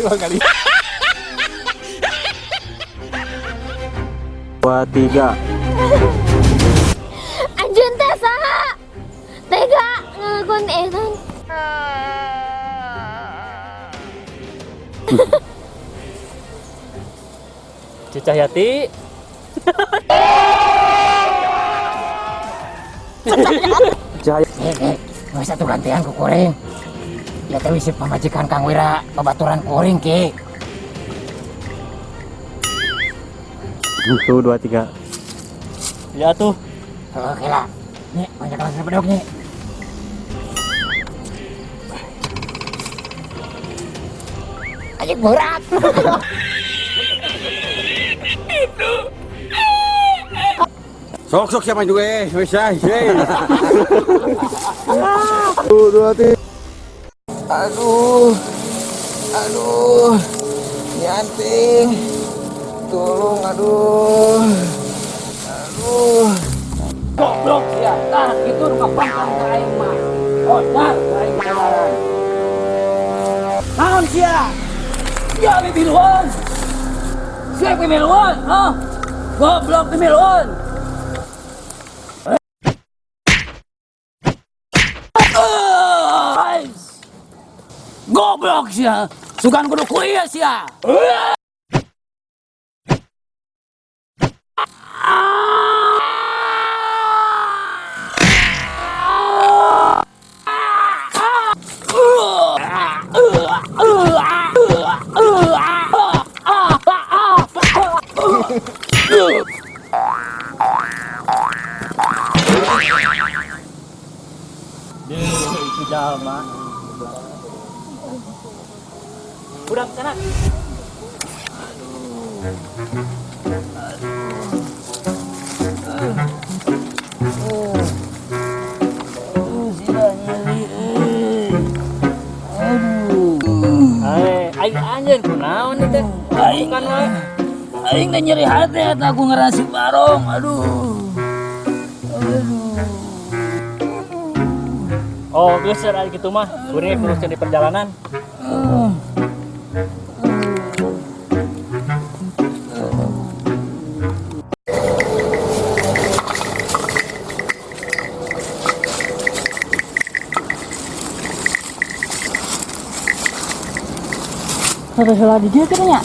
dua kali. 2, 3. Anjeun teh saha? Tega ngelakuin edan. Cicahyati. Cahaya. Nggak satu gantian ku kuring. Ya teh si pamajikan Kang Wira babaturan kuring ki. 1, 2, 3. Ya tuh. Oke lah. Nih, banyak kelas bedok nih. Ajik berat. Sok siapa juga bisa. 1, 2, 3. Aduh. Nyanting. Tolong, aduh. Goblok ya. Nah, itu rumah bangkang ke aing mah. Oh, nah, aing jalan. Naon sia? Ya bibiluan. Siap bibiluan, ha? Goblok bibiluan. Goblok sia. Sugan kudu kuieu sia. Itu jalma. Udah sana. Aing anjeun kunaon ieu teh? Bukan wae. Aing teh nyeri hati eta aku ngerasi barong. Aduh. Oh, geus ari kitu mah. Kuring kuruskeun di perjalanan. Terus lah di dia kan ya?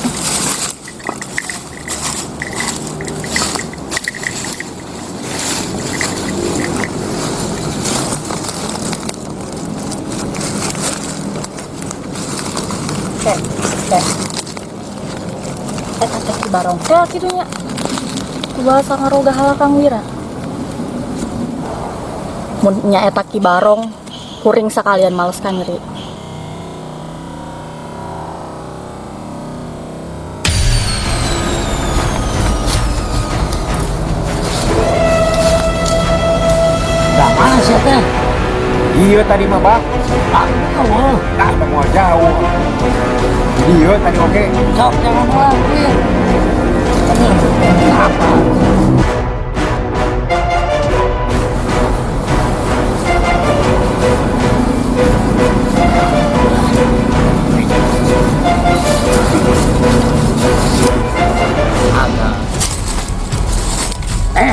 Eta Ki Barong teh kitu nya. Kumaha ngaroga hal Kang Wira. Mun nya eta Ki Barong kuring sakalian males ka nyeri. Mana sih teh? Iya tadi mah bang. Allah. Nah mau jauh. Iya tadi oke. Sok jangan lagi. Apa?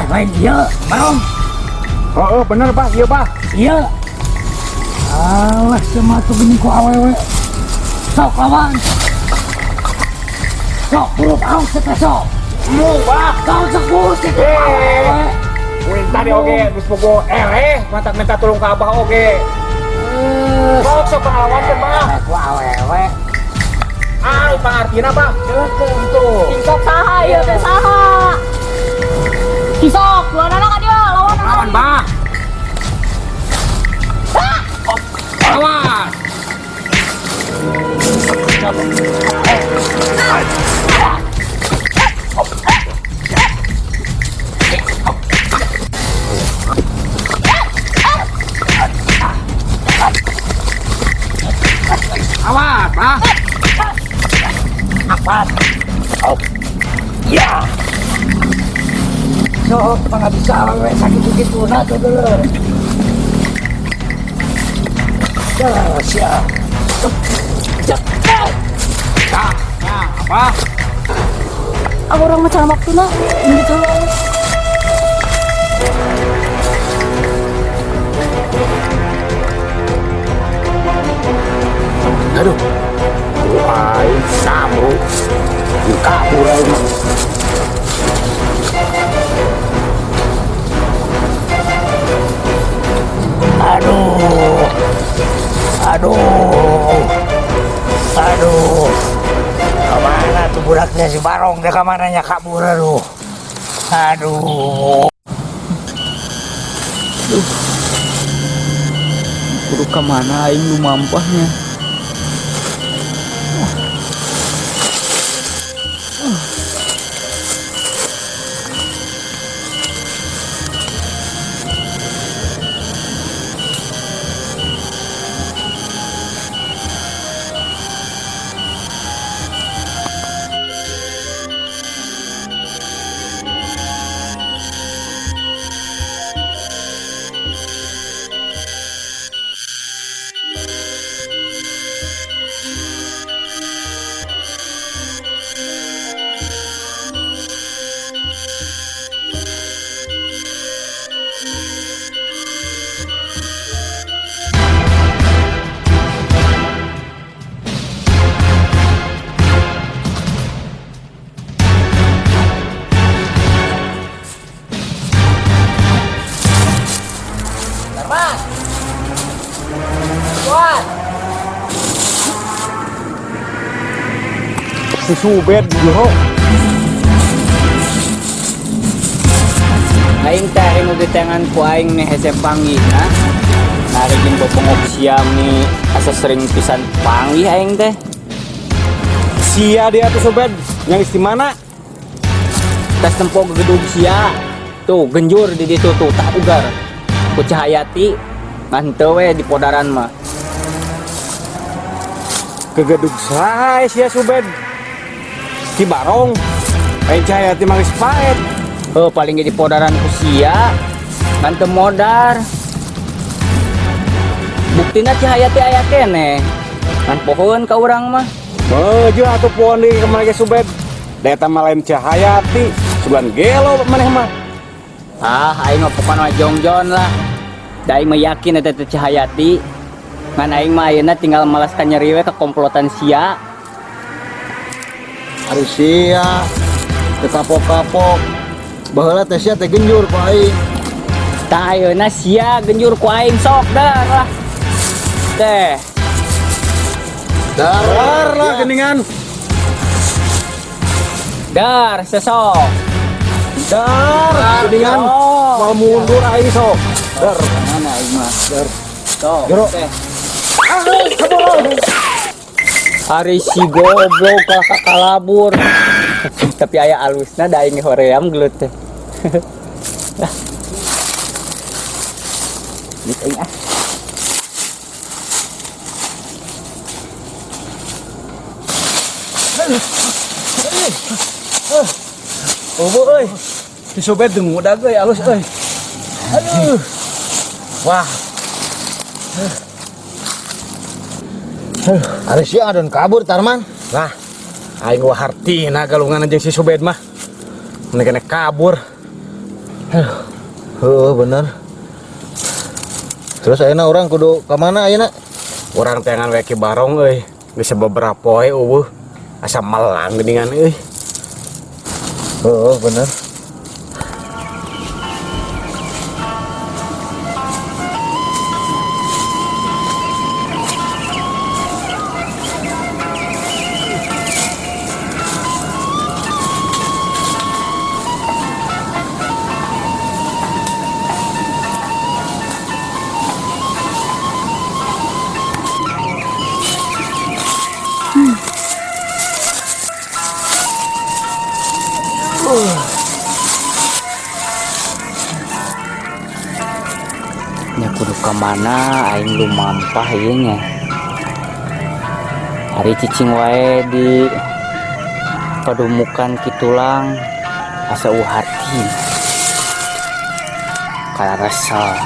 Main dia, Barong. Oh bener bang, iya bang. Iya. Alah sama tuh gini ku awewe. Sok lawan. Sok buru Barong setes sok. Mu bang. Kau sebut itu awewe. Wih tadi oke, terus pokok mantap minta tolong ke abah oke. Sok pengalaman kan bang. Ku awewe. Ah, pengertian bang. Jelas tuh. Kisok saha ieu teh saha? Kisok, dua anak ka dia lawan. Lawan bang. Lawan. Awas, bang. Apa? Oh. Ya. Sok, nggak bisa awewe sakit begitu nah tuh dulu. Ya, siap. Apa? Aku orang macam waktu nak ini kalau Aduh. Wahai kamu. Kabur aja. Aduh. Aduh. Aduh. Kemana tuh budaknya si Barong? Dia kemananya kabur aduh. Aduh. Kudu kemana aing lu mampahnya. Si Subed bro. Aing teh anu di tangan ku aing nih hese panggih nah. Narikin ku pengok siam nih asa sering pisan panggih aing teh. Sia dia tuh Subed. Yang di mana? Tas tempo ke gedung sia. Tuh genjur di ditu tuh tak ugar. Ku Cahayati nganteu we di podaran mah. Kegedug saha sia Subed. Ki Barong. Cahayati mangis paet. Oh paling di podaran ku sia. Nganteu modar. Buktina Cahayati aya keneh. Kan pohon ka urang mah. Maju atuh pohon di kemana Subed. Data mah lain Cahayati. Sugan gelo maneh mah. Ah, aing mah pokona jongjon lah. Da aing mah yakin eta teh Cahayati. Ngan aing mah ayeuna tinggal malaskan nyeri we ke komplotan sia. Ari sia teu kapok-kapok. Baheula teh sia teh genjur ku aing. Tah ayeuna sia genjur ku aing sok dar lah. Teh. Dar lah geningan. Dar sesok. Dar geningan. Mau mundur aing sok. Dar. Mana aing mah? Dar. Sok. Jero. Teh. Hari si goblok kakak kalabur. Tapi aya alusna da aing hoream gelut teh. Nih aing ah. Oh euy. Si Subed dengu dah euy alus euy. Aduh. Wah. Ari sia adon kabur Tarman. Lah, aing gua hartina galungan jeung si Subed mah. Mending kabur. Heuh bener. Terus ayeuna orang kudu ka mana ayeuna? Urang teh ngan we Ki Barong euy. Geus beberapa poe eueuh. Asa melang geuningan euy. Heuh bener. Nya kudu ka mana aing lu mampah ieu nya. Ari cicing wae di padumukan kitulang asa uharti. Kala rasa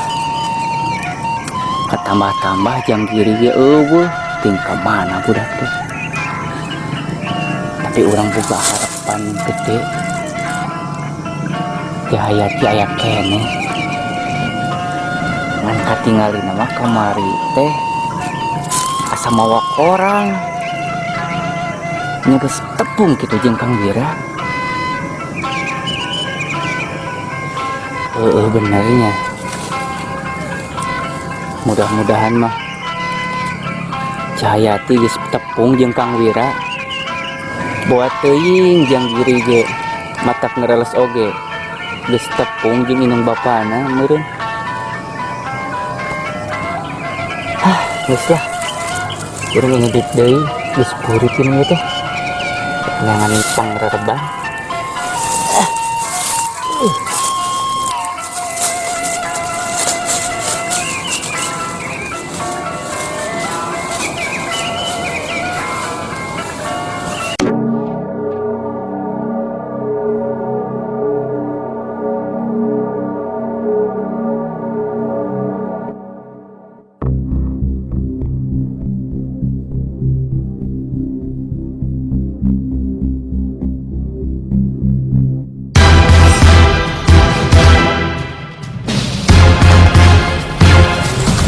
katambah-tambah jam diri ge eueuh ting ka mana budak teh. Tapi orang juga harapan gede Teh Hayati aya kene ngan katinggalin nama kamari teh asa mawa orang nyeges tepung gitu jeung Kang Wira. Benernya mudah-mudahan mah Cahayati geus tepung jeung Kang Wira buat teuing jang diri ge matak ngereles oge geus tepung jeung inung bapana meureun. Geus lah urang ngedit deui geus purit ini teh jangan pangrereban.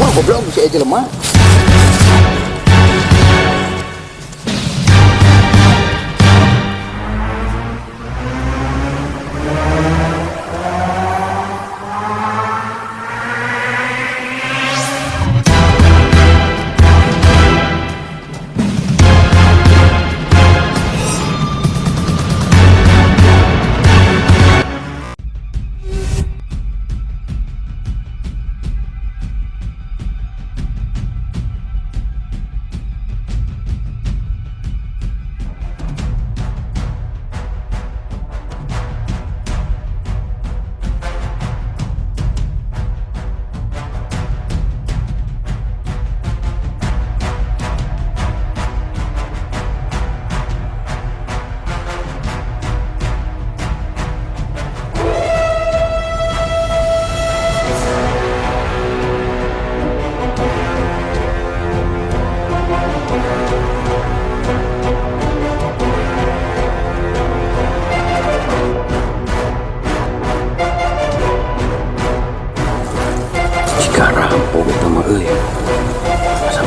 Wah, goblok bisa aja lemah.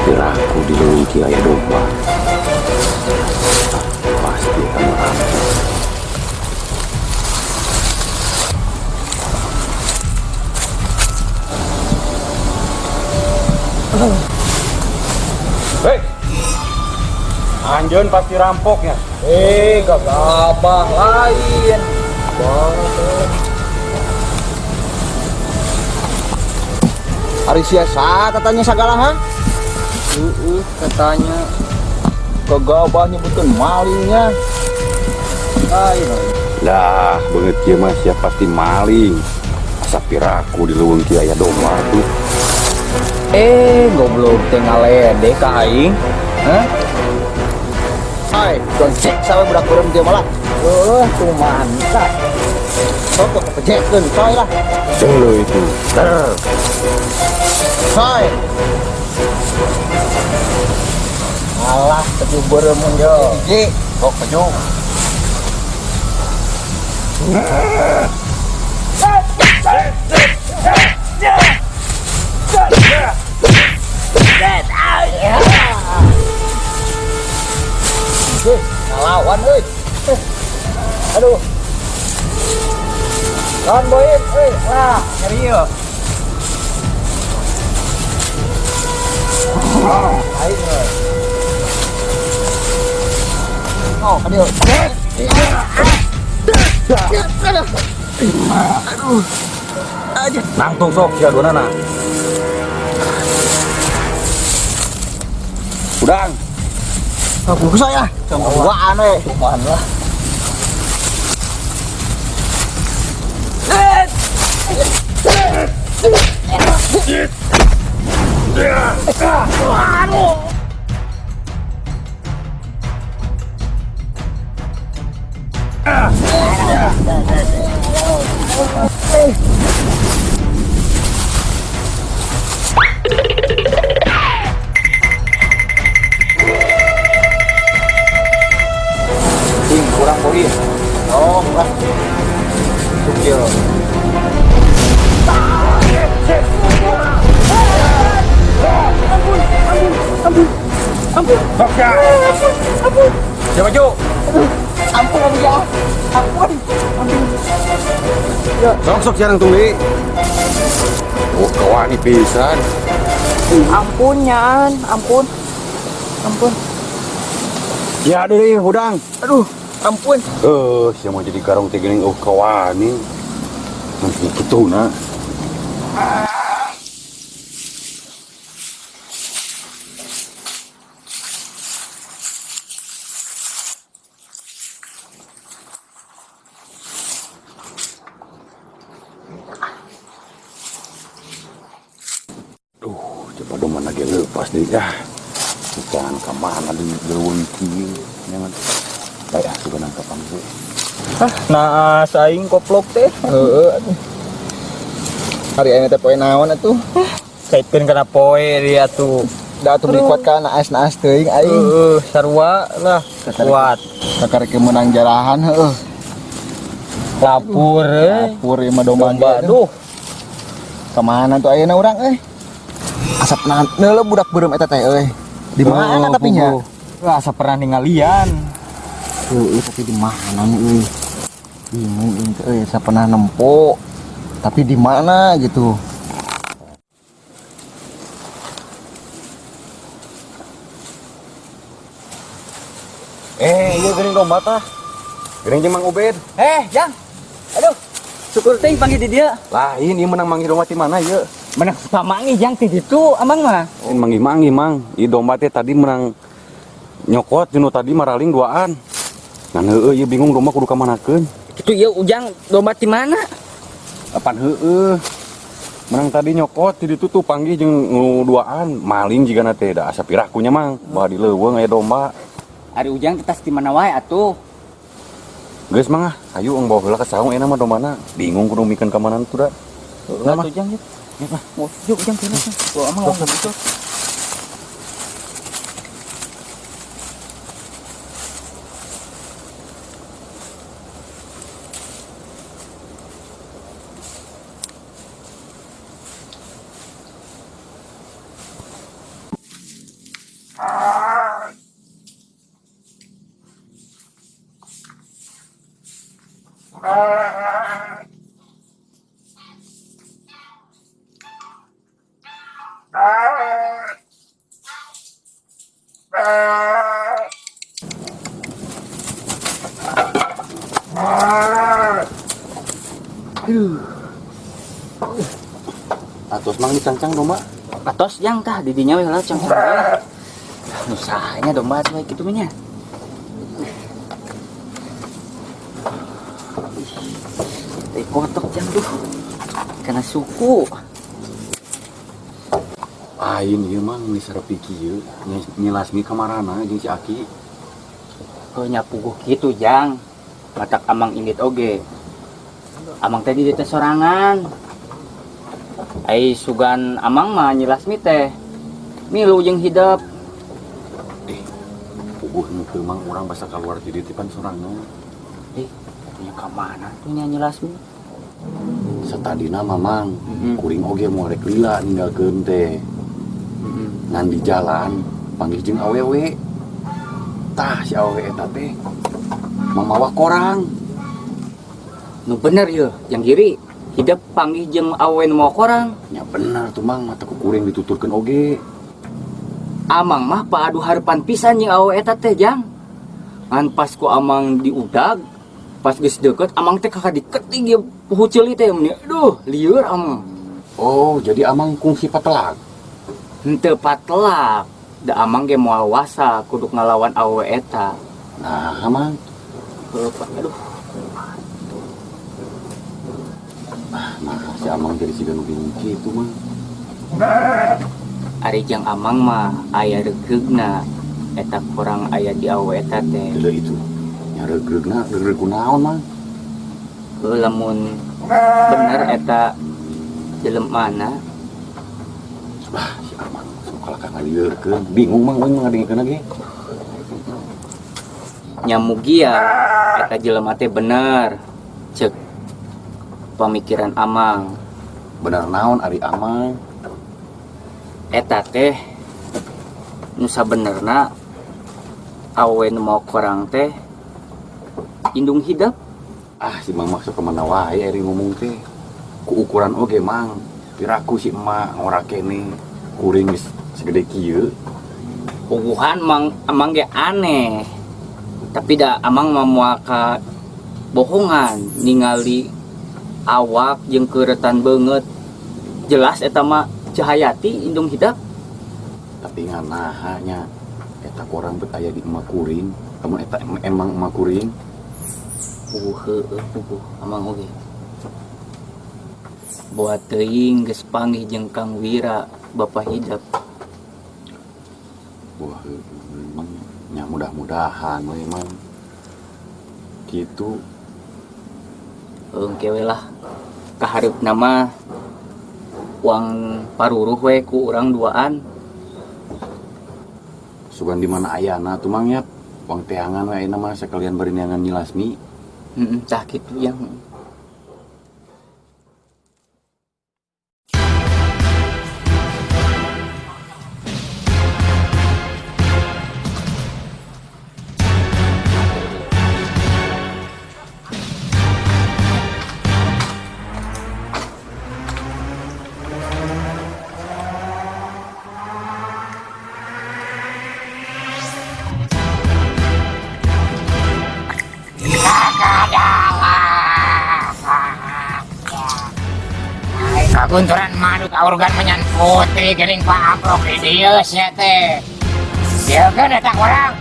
Piraku di leuwih aya domba. Pasti akan merampok. Hei, anjeun pasti rampoknya. Gagabah lain. Ari siasa katanya sagala ha? Katanya Gagabah nyebutin malingnya. Lain. Lah, beungeut kieu mah sia pasti maling. Asa piraku di leuweung kieu aya domba tuh. goblok teh ngalede ka aing. Hah? Hai, cek sawe budak beureum teh malah. Tuh mantap. Sok kepecekeun coy lah. Ceuleuh itu. Hai. Alah, keju beureum mun yo. Hiji, sok keju. Ngelawan euy. Aduh. Lawan boin, euy. Lah, nyeri yo. Aing euy. Oh, aduh. Aduh. Aja. Nangtung sok sia donana. Udang. Aku saya. Cembuaan we. Cuman lah. Sok ya. Ya maju. Ampun Abi ya. Ampun. Sok jarang tuli. Oh, kawani pisan. Ampun Nyan, ampun. Ampun. Ya deui hudang. Aduh, ampun. Sia mau jadi garong teh geuning kawani. Nanti kitu na. Coba dong mana ge lepas deh ya. Bukan kemana di leuweung kieu. Jangan. Baik ah sudah nangkap gue. Nah, saing koplok teh. Aduh. Hari ini teh poe naon atuh? Kaitkeun kana poe dia tuh. Da atuh beli kuat ka naas-naas teuing aing. Sarua lah kuat. Sakarek menang jarahan heueuh. Lapur Lapur ieu mah domba. Aduh. Kemana tuh ayeuna urang euy? Asap neuleuh budak beureum eta teh euy. Di mana tapi nya? Asa pernah ningalian. Tapi di mana nih euy? Bingung ini euy, saya pernah nempo. Tapi di mana gitu? Iya geuning domba tah. Geuning jeung Mang Ubed. Jang. Aduh. Syukur teh panggil di dia. Lain ieu menang manggih domba ti mana ieu? Menang pamangi jang ti ditu amang mah. Manggih-manggih mang. Ieu domba teh tadi menang nyokot jeung tadi maraling duaan. Ngan heueuh ieu bingung domba kudu ka manakeun. Kitu ieu ujang domba ti mana? Apan heueuh. Menang tadi nyokot ti ditu tuh panggih jeung duaan maling jigana teh da asa pirakunya mang. Bawa di leuweung aya domba. Ari ujang kita di mana wae atuh. Geus mah ayo ong bawa heula ka saung enak mah dombana. Bingung kudu mikeun ka mana tuh da. Lah ujang yuk. Mau yuk ujang kene. Gua amang ngomong gitu. Atos mang dicancang domba. Atos jang tah didinya we lah cangkang lah. Nusahanya domba tuh kitu mah nya. Teh kotok jang duh. Kana suku. Ain ieu mang geus sarepi kieu nyilasmi kamarana jeung si Aki. Heuh nyapuguh kitu jang. Matak amang indit oge. Amang tadi di teh sorangan. Ai sugan amang mah nyilasmi teh. Milu jeung hidup. Puguh nu mang urang basa kaluar ti dieu pan sorangan. Nya ka mana tuh nya nyilasmi? Satadina mamang kuring oge moal rek lila ninggalkeun teh. Ngan di jalan panggih jeung awewe. Tah si awewe eta teh mamawa korang. Nu bener yeuh, yang kiri hidup panggih jeung awewe nu mau korang. Ya bener tuh mang mata ku kuring dituturkeun oge. Amang mah paadu harapan pisan jeung awewe eta teh jang. Ngan pas ku amang diudag, pas geus deukeut amang teh kakak diketing ieu puhu ceuli teh meni. Aduh, lieur amang. Oh, jadi amang kungsi patelak. Henteu patelak. Da amang ge moal wasa kudu ngalawan awewe eta. Nah, amang. Aduh. Nah, si amang jadi siga nu bingung kitu mah. Ari jang amang mah aya regeugna eta kurang aya di awewe eta teh. Teu itu. Nya regeugna, regeug kunaon mang? Heuh lamun bener eta jelemana. Si amang sok kalaka ngalieureun. Bingung mang we ngadengkeun lagi. Nyamugia eta jelema teh bener. Ceuk pamikiran amang. Bener naon ari amang? Eta teh nu sabenerna awen mau korang teh indung hidap. Ah si mang maksud kemana wae ari ngomong teh. Ku ukuran oge mang. Piraku si emak ngora kene kuring geus segede kieu. Puguhan amang ge aneh. Tapi da amang mah ka bohongan ningali awak jeung keuretan beungeut. Jelas eta mah Cahayati indung hidap. Tapi nganahanya eta korang bet aya di emak kuring. Kamu eta emang emak kuring. Puguh amang oge. Buat teuing geus panggih jeung Kang Wira Bapak Hidap. Wah, memang ya mudah-mudahan memang gitu. Engke we lah kahareupna mah uang paruruh we ku urang duaan. Sugan di mana ayana tuh mang ya? Uang teangan we ayeuna mah sekalian bari neangan Nyi Lasmi. Tah kitu yang Kagunturan manuk organ menyan putih gering Pak Aprok di dieu sia teh. Dia kan eta orang.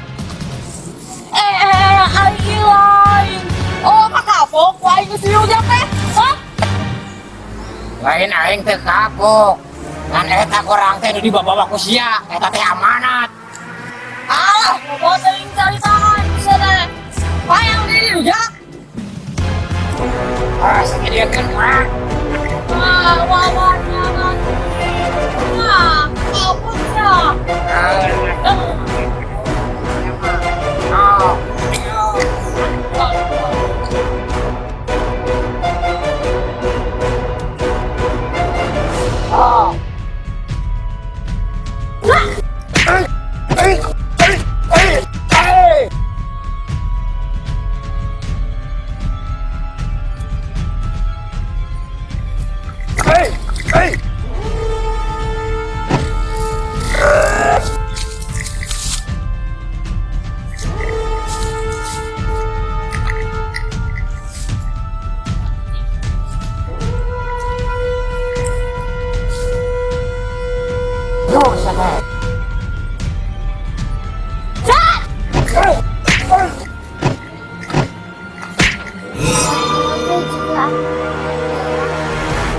Lain. Oh, kapok, aing geus diujak teh. Hah? Lain aing teu kapok. Ngan eta orang teh nu dibawa ku sia, eta teh amanat. Alah, bobogoh teuing caritaan bisa teh. Hayang diujak. Ah, sakeudeun urang. Wah, jangan. Wah, apa sih?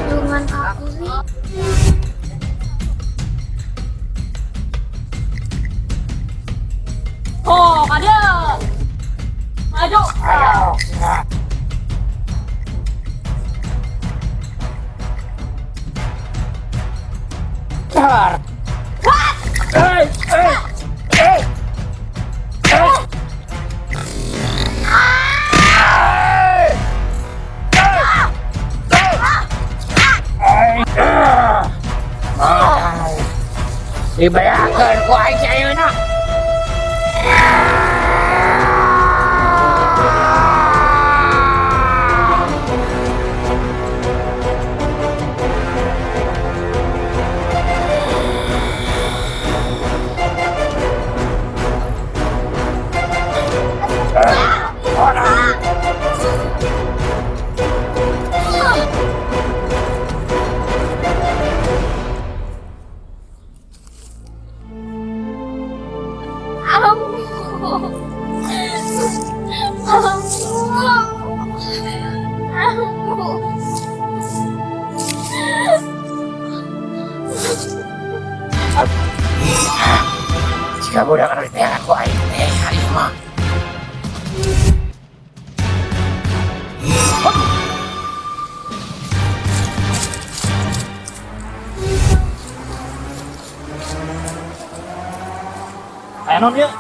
Dengan aku nih. Oh, ada. Ayo. Dibayarkan ku aing si ayeuna. Jika budak anak teangan ku aing teh hari mah. Ayo non yuk.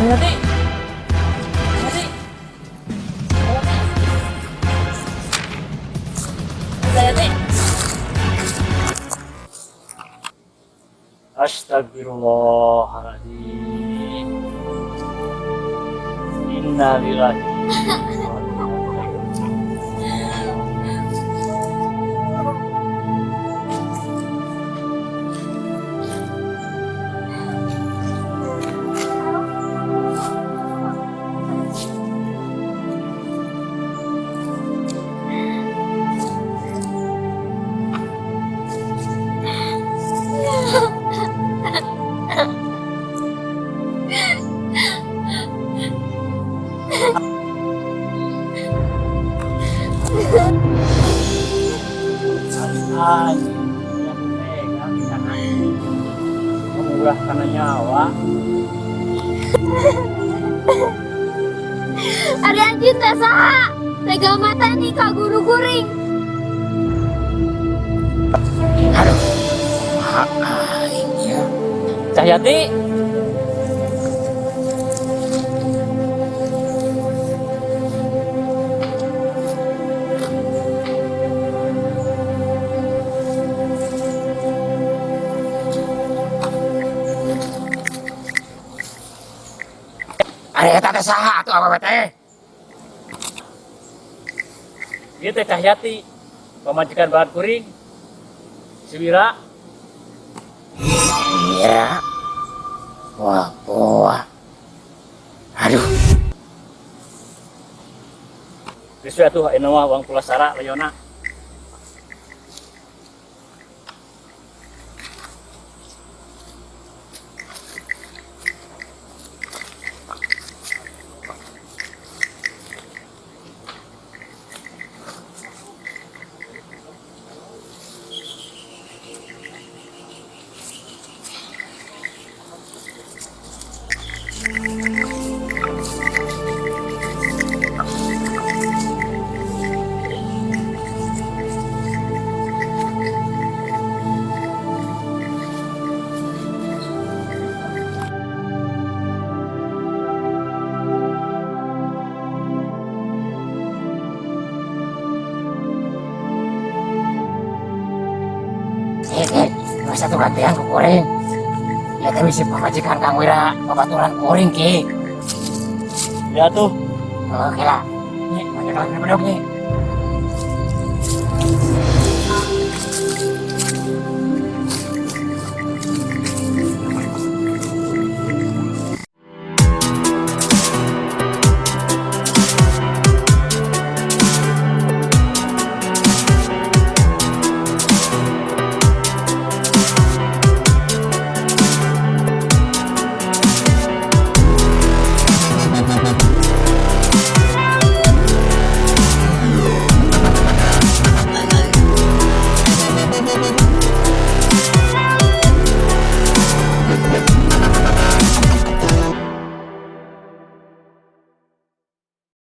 Hati. Astagfirullahaladzim. Innalillahi. Murah karena nyawa. Ada yang cinta saha. Tega mata nih kak guru guring. Aduh. Aing ya. Cahyati. Ari eta teh saha atuh awewe teh? Ieu teh Cahyati, pamajikan bahan kuring. Si Wira. Iya. Wah. Aduh. Geus we atuh anu mah uang pulasara Leona. Masa tuh gantian ku kuring. Ya teh bisi pamajikan Kang Wira babaturan kuring ki. Ya tuh. Oke lah. Nih, banyak lagi bedog nih.